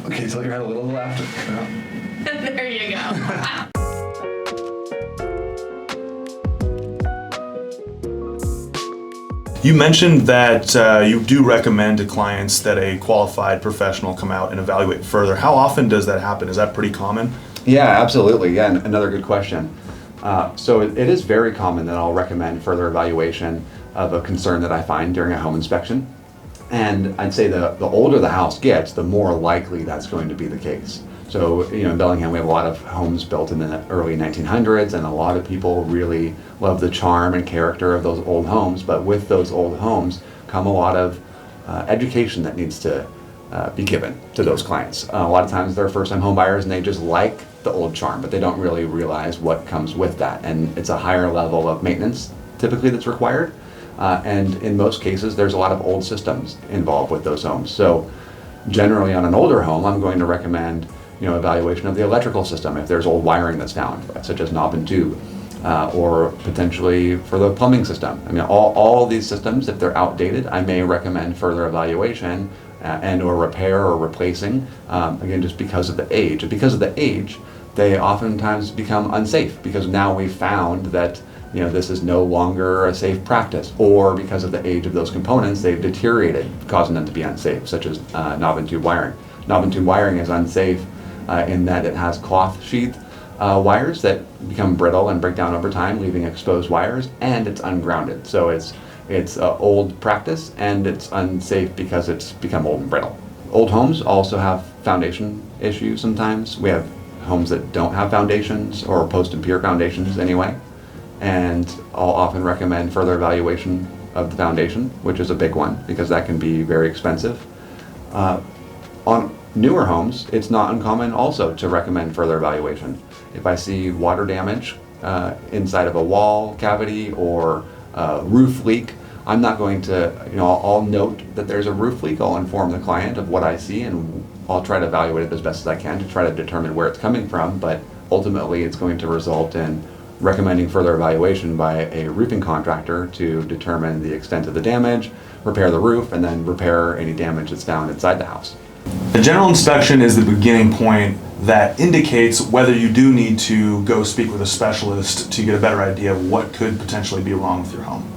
Okay, tilt your head a little to the left. There you go. You mentioned that you do recommend to clients that a qualified professional come out and evaluate further. How often does that happen? Is that pretty common? Yeah, absolutely. Yeah, another good question. So it is very common that I'll recommend further evaluation of a concern that I find during a home inspection. And I'd say the older the house gets, the more likely that's going to be the case. So, in Bellingham, we have a lot of homes built in the early 1900s, and a lot of people really love the charm and character of those old homes. But with those old homes come a lot of education that needs to be given to those clients. A lot of times they're first-time home buyers and they just like the old charm, but they don't really realize what comes with that. And it's a higher level of maintenance typically that's required. And in most cases, there's a lot of old systems involved with those homes. So generally on an older home, I'm going to recommend evaluation of the electrical system if there's old wiring that's found, such as knob and tube, or potentially for the plumbing system. I mean, all these systems, if they're outdated, I may recommend further evaluation and or repair or replacing, again, just because of the age. And because of the age, they oftentimes become unsafe because now we've found that this is no longer a safe practice, or because of the age of those components, they've deteriorated, causing them to be unsafe, such as knob and tube wiring. Knob and tube wiring is unsafe in that it has cloth sheath wires that become brittle and break down over time, leaving exposed wires, and it's ungrounded. So it's old practice, and it's unsafe because it's become old and brittle. Old homes also have foundation issues sometimes. We have homes that don't have foundations or post and pier foundations anyway, and I'll often recommend further evaluation of the foundation, which is a big one because that can be very expensive. On newer homes, it's not uncommon also to recommend further evaluation. If I see water damage inside of a wall cavity or a roof leak, I'm not going to, I'll note that there's a roof leak. I'll inform the client of what I see, and I'll try to evaluate it as best as I can to try to determine where it's coming from. But ultimately, it's going to result in recommending further evaluation by a roofing contractor to determine the extent of the damage, repair the roof, and then repair any damage that's found inside the house. The general inspection is the beginning point that indicates whether you do need to go speak with a specialist to get a better idea of what could potentially be wrong with your home.